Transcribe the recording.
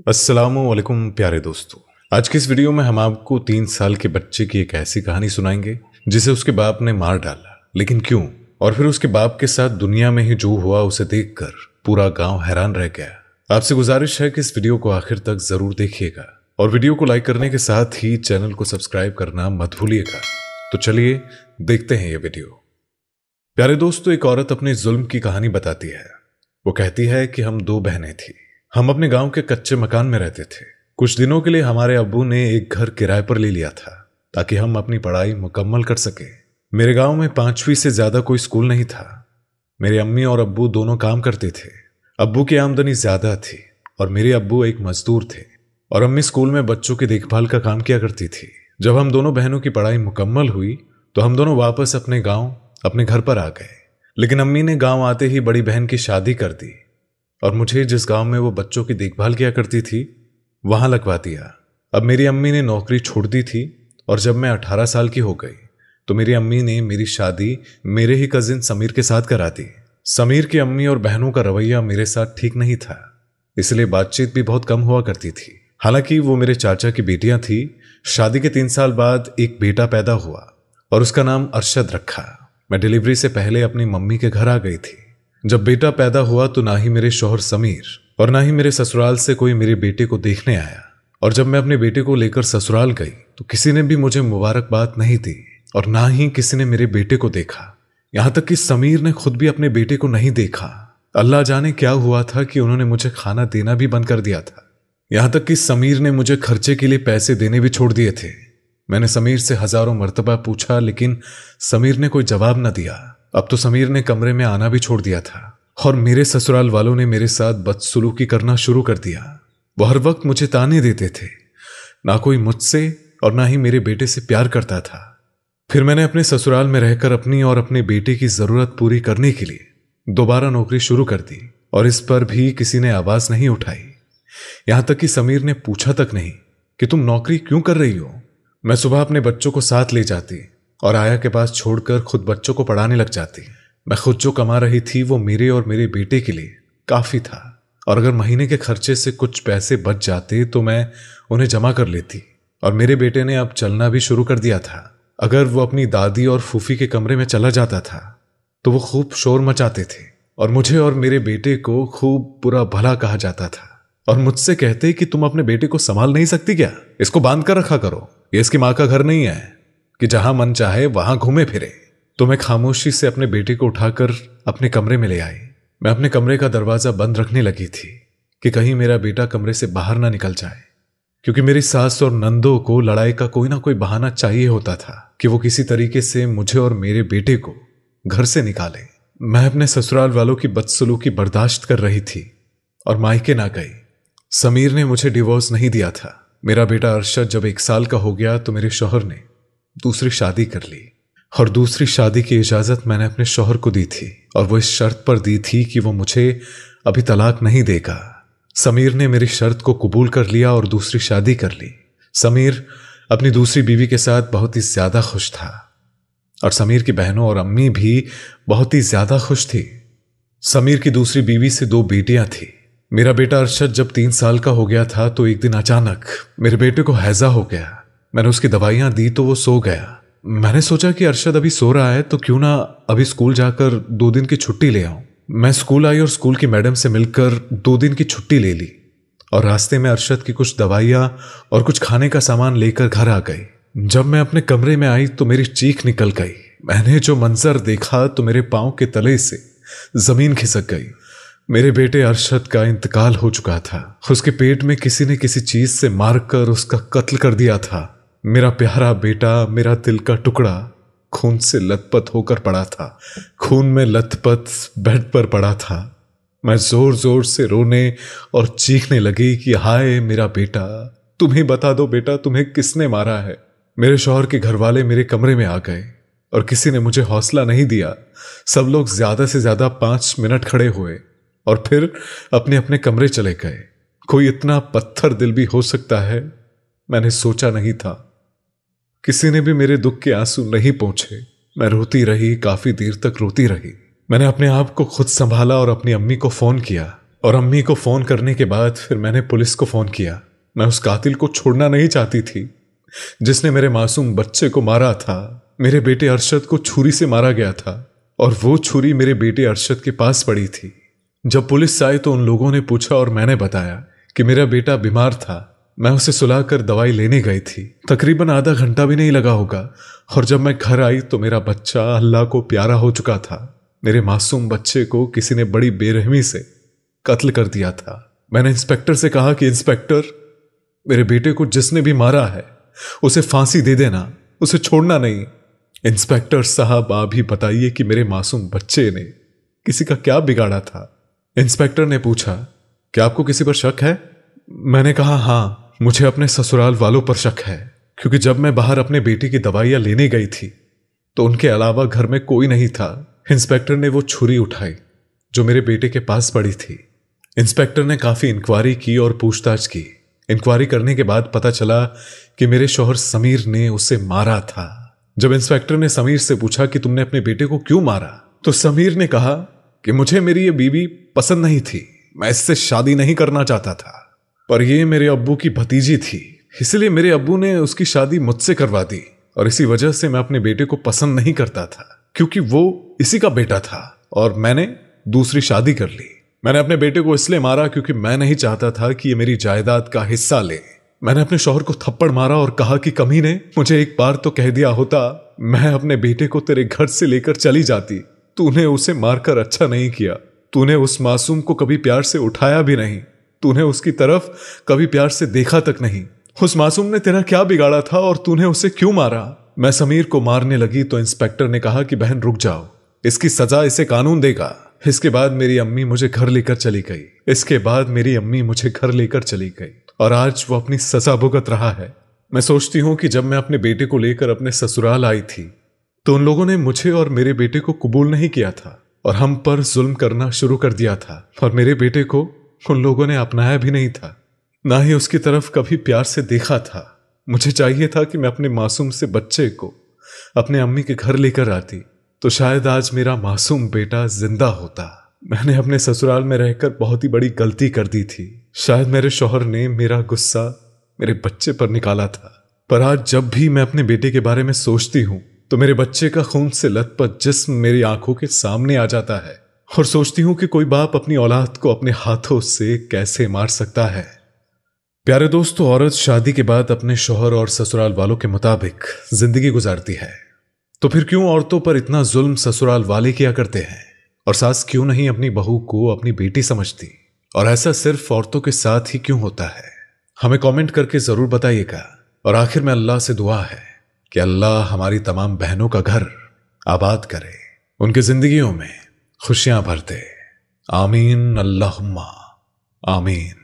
अस्सलामुअलैकुम प्यारे दोस्तों। आज की इस वीडियो में हम आपको 3 साल के बच्चे की एक ऐसी कहानी सुनाएंगे जिसे उसके बाप ने मार डाला, लेकिन क्यों, और फिर उसके बाप के साथ दुनिया में ही जो हुआ उसे देखकर पूरा गांव हैरान रह गया। आपसे गुजारिश है कि इस वीडियो को आखिर तक जरूर देखिएगा और वीडियो को लाइक करने के साथ ही चैनल को सब्सक्राइब करना मत भूलिएगा। तो चलिए देखते हैं ये वीडियो। प्यारे दोस्तों, एक औरत अपने जुल्म की कहानी बताती है। वो कहती है कि हम 2 बहनें थी। हम अपने गांव के कच्चे मकान में रहते थे। कुछ दिनों के लिए हमारे अब्बू ने एक घर किराए पर ले लिया था ताकि हम अपनी पढ़ाई मुकम्मल कर सके। मेरे गांव में 5वीं से ज्यादा कोई स्कूल नहीं था। मेरे अम्मी और अब्बू दोनों काम करते थे। अब्बू की आमदनी ज्यादा थी और मेरे अब्बू एक मजदूर थे और अम्मी स्कूल में बच्चों की देखभाल का काम किया करती थी। जब हम दोनों बहनों की पढ़ाई मुकम्मल हुई तो हम दोनों वापस अपने गाँव अपने घर पर आ गए। लेकिन अम्मी ने गाँव आते ही बड़ी बहन की शादी कर दी और मुझे जिस गांव में वो बच्चों की देखभाल किया करती थी वहां लगवा दिया। अब मेरी अम्मी ने नौकरी छोड़ दी थी और जब मैं 18 साल की हो गई तो मेरी अम्मी ने मेरी शादी मेरे ही कजिन समीर के साथ करा दी। समीर की अम्मी और बहनों का रवैया मेरे साथ ठीक नहीं था, इसलिए बातचीत भी बहुत कम हुआ करती थी। हालांकि वो मेरे चाचा की बेटियां थी। शादी के 3 साल बाद एक बेटा पैदा हुआ और उसका नाम अरशद रखा। मैं डिलीवरी से पहले अपनी मम्मी के घर आ गई थी। जब बेटा पैदा हुआ तो ना ही मेरे शौहर समीर और ना ही मेरे ससुराल से कोई मेरे बेटे को देखने आया, और जब मैं अपने बेटे को लेकर ससुराल गई तो किसी ने भी मुझे मुबारकबाद नहीं दी और ना ही किसी ने मेरे बेटे को देखा। यहां तक कि समीर ने खुद भी अपने बेटे को नहीं देखा। अल्लाह जाने क्या हुआ था कि उन्होंने मुझे खाना देना भी बंद कर दिया था। यहां तक कि समीर ने मुझे खर्चे के लिए पैसे देने भी छोड़ दिए थे। मैंने समीर से हजारों मर्तबा पूछा, लेकिन समीर ने कोई जवाब न दिया। अब तो समीर ने कमरे में आना भी छोड़ दिया था और मेरे ससुराल वालों ने मेरे साथ बदसलूकी करना शुरू कर दिया। वो हर वक्त मुझे ताने देते थे। ना कोई मुझसे और ना ही मेरे बेटे से प्यार करता था। फिर मैंने अपने ससुराल में रहकर अपनी और अपने बेटे की जरूरत पूरी करने के लिए दोबारा नौकरी शुरू कर दी और इस पर भी किसी ने आवाज नहीं उठाई। यहां तक कि समीर ने पूछा तक नहीं कि तुम नौकरी क्यों कर रही हो। मैं सुबह अपने बच्चों को साथ ले जाती और आया के पास छोड़कर खुद बच्चों को पढ़ाने लग जाती। मैं खुद जो कमा रही थी वो मेरे और मेरे बेटे के लिए काफी था, और अगर महीने के खर्चे से कुछ पैसे बच जाते तो मैं उन्हें जमा कर लेती। और मेरे बेटे ने अब चलना भी शुरू कर दिया था। अगर वो अपनी दादी और फूफी के कमरे में चला जाता था तो वो खूब शोर मचाते थे और मुझे और मेरे बेटे को खूब बुरा भला कहा जाता था और मुझसे कहते कि तुम अपने बेटे को संभाल नहीं सकती क्या, इसको बांध कर रखा करो, ये इसकी माँ का घर नहीं है कि जहां मन चाहे वहां घूमे फिरे। तो मैं खामोशी से अपने बेटे को उठाकर अपने कमरे में ले आई। मैं अपने कमरे का दरवाजा बंद रखने लगी थी कि कहीं मेरा बेटा कमरे से बाहर ना निकल जाए, क्योंकि मेरी सास और नंदों को लड़ाई का कोई ना कोई बहाना चाहिए होता था कि वो किसी तरीके से मुझे और मेरे बेटे को घर से निकाले। मैं अपने ससुराल वालों की बदसलूकी बर्दाश्त कर रही थी और मायके ना गई। समीर ने मुझे डिवोर्स नहीं दिया था। मेरा बेटा अरशद जब 1 साल का हो गया तो मेरे शौहर ने दूसरी शादी कर ली और दूसरी शादी की इजाजत मैंने अपने शौहर को दी थी, और वो इस शर्त पर दी थी कि वो मुझे अभी तलाक नहीं देगा। समीर ने मेरी शर्त को कबूल कर लिया और दूसरी शादी कर ली। समीर अपनी दूसरी बीवी के साथ बहुत ही ज्यादा खुश था और समीर की बहनों और अम्मी भी बहुत ही ज्यादा खुश थी। समीर की दूसरी बीवी से 2 बेटियां थी। मेरा बेटा अरशद जब 3 साल का हो गया था तो एक दिन अचानक मेरे बेटे को हैजा हो गया। मैंने उसकी दवाइयां दी तो वो सो गया। मैंने सोचा कि अरशद अभी सो रहा है तो क्यों ना अभी स्कूल जाकर 2 दिन की छुट्टी ले आऊं। मैं स्कूल आई और स्कूल की मैडम से मिलकर 2 दिन की छुट्टी ले ली और रास्ते में अरशद की कुछ दवाइयां और कुछ खाने का सामान लेकर घर आ गई। जब मैं अपने कमरे में आई तो मेरी चीख निकल गई। मैंने जो मंजर देखा तो मेरे पांव के तले से जमीन खिसक गई। मेरे बेटे अरशद का इंतकाल हो चुका था। उसके पेट में किसी ने किसी चीज से मारकर उसका कत्ल कर दिया था। मेरा प्यारा बेटा, मेरा दिल का टुकड़ा खून से लथपथ होकर पड़ा था। खून में लथपथ बेड पर पड़ा था। मैं जोर जोर से रोने और चीखने लगी कि हाय मेरा बेटा, तुम्हें बता दो बेटा, तुम्हें किसने मारा है। मेरे शौहर के घर वाले मेरे कमरे में आ गए और किसी ने मुझे हौसला नहीं दिया। सब लोग ज्यादा से ज्यादा 5 मिनट खड़े हुए और फिर अपने अपने कमरे चले गए। कोई इतना पत्थर दिल भी हो सकता है, मैंने सोचा नहीं था। किसी ने भी मेरे दुख के आंसू नहीं पहुंचे। मैं रोती रही, काफी देर तक रोती रही। मैंने अपने आप को खुद संभाला और अपनी अम्मी को फोन किया। और अम्मी को फोन करने के बाद फिर मैंने पुलिस को फोन किया। मैं उस कातिल को छोड़ना नहीं चाहती थी जिसने मेरे मासूम बच्चे को मारा था। मेरे बेटे अरशद को छुरी से मारा गया था और वो छुरी मेरे बेटे अरशद के पास पड़ी थी। जब पुलिस आई तो उन लोगों ने पूछा और मैंने बताया कि मेरा बेटा बीमार था। मैं उसे सुलाकर दवाई लेने गई थी। तकरीबन आधा घंटा भी नहीं लगा होगा और जब मैं घर आई तो मेरा बच्चा अल्लाह को प्यारा हो चुका था। मेरे मासूम बच्चे को किसी ने बड़ी बेरहमी से कत्ल कर दिया था। मैंने इंस्पेक्टर से कहा कि इंस्पेक्टर, मेरे बेटे को जिसने भी मारा है उसे फांसी दे देना, उसे छोड़ना नहीं। इंस्पेक्टर साहब, आप ही बताइए कि मेरे मासूम बच्चे ने किसी का क्या बिगाड़ा था। इंस्पेक्टर ने पूछा, क्या आपको किसी पर शक है? मैंने कहा, हाँ, मुझे अपने ससुराल वालों पर शक है, क्योंकि जब मैं बाहर अपने बेटे की दवाइयां लेने गई थी तो उनके अलावा घर में कोई नहीं था। इंस्पेक्टर ने वो छुरी उठाई जो मेरे बेटे के पास पड़ी थी। इंस्पेक्टर ने काफी इंक्वायरी की और पूछताछ की। इंक्वायरी करने के बाद पता चला कि मेरे शौहर समीर ने उसे मारा था। जब इंस्पेक्टर ने समीर से पूछा कि तुमने अपने बेटे को क्यों मारा, तो समीर ने कहा कि मुझे मेरी ये बीवी पसंद नहीं थी, मैं इससे शादी नहीं करना चाहता था, पर ये मेरे अब्बू की भतीजी थी, इसलिए मेरे अब्बू ने उसकी शादी मुझसे करवा दी और इसी वजह से मैं अपने बेटे को पसंद नहीं करता था, क्योंकि वो इसी का बेटा था और मैंने दूसरी शादी कर ली। मैंने अपने बेटे को इसलिए मारा क्योंकि मैं नहीं चाहता था कि ये मेरी जायदाद का हिस्सा ले। मैंने अपने शौहर को थप्पड़ मारा और कहा कि कमीने, मुझे एक बार तो कह दिया होता, मैं अपने बेटे को तेरे घर से लेकर चली जाती। तूने उसे मारकर अच्छा नहीं किया। तूने उस मासूम को कभी प्यार से उठाया भी नहीं। तूने उसकी तरफ कभी प्यार से देखा तक नहीं। उस मासूम ने तेरा क्या बिगाड़ा था और तूने उसे क्यों मारा? मैं समीर को मारने लगी तो इंस्पेक्टर ने कहा कि बहन रुक जाओ, इसकी सजा इसे कानून देगा। इसके बाद मेरी अम्मी मुझे घर लेकर चली गई और आज वो अपनी सजा भुगत रहा है। मैं सोचती हूँ कि जब मैं अपने बेटे को लेकर अपने ससुराल आई थी तो उन लोगों ने मुझे और मेरे बेटे को कबूल नहीं किया था और हम पर जुल्म करना शुरू कर दिया था और मेरे बेटे को उन लोगों ने अपनाया भी नहीं था, ना ही उसकी तरफ कभी प्यार से देखा था। मुझे चाहिए था कि मैं अपने मासूम से बच्चे को अपने अम्मी के घर लेकर आती तो शायद आज मेरा मासूम बेटा जिंदा होता। मैंने अपने ससुराल में रहकर बहुत ही बड़ी गलती कर दी थी। शायद मेरे शौहर ने मेरा गुस्सा मेरे बच्चे पर निकाला था, पर आज जब भी मैं अपने बेटे के बारे में सोचती हूँ तो मेरे बच्चे का खून से लथपथ जिस्म मेरी आंखों के सामने आ जाता है और सोचती हूँ कि कोई बाप अपनी औलाद को अपने हाथों से कैसे मार सकता है। प्यारे दोस्तों, औरत शादी के बाद अपने शौहर और ससुराल वालों के मुताबिक जिंदगी गुजारती है, तो फिर क्यों औरतों पर इतना जुल्म ससुराल वाले किया करते हैं और सास क्यों नहीं अपनी बहू को अपनी बेटी समझती, और ऐसा सिर्फ औरतों के साथ ही क्यों होता है? हमें कमेंट करके जरूर बताइएगा। और आखिर में अल्लाह से दुआ है कि अल्लाह हमारी तमाम बहनों का घर आबाद करे, उनकी जिंदगियों में खुशियां भर दे। आमीन, अल्लाहुम्मा आमीन।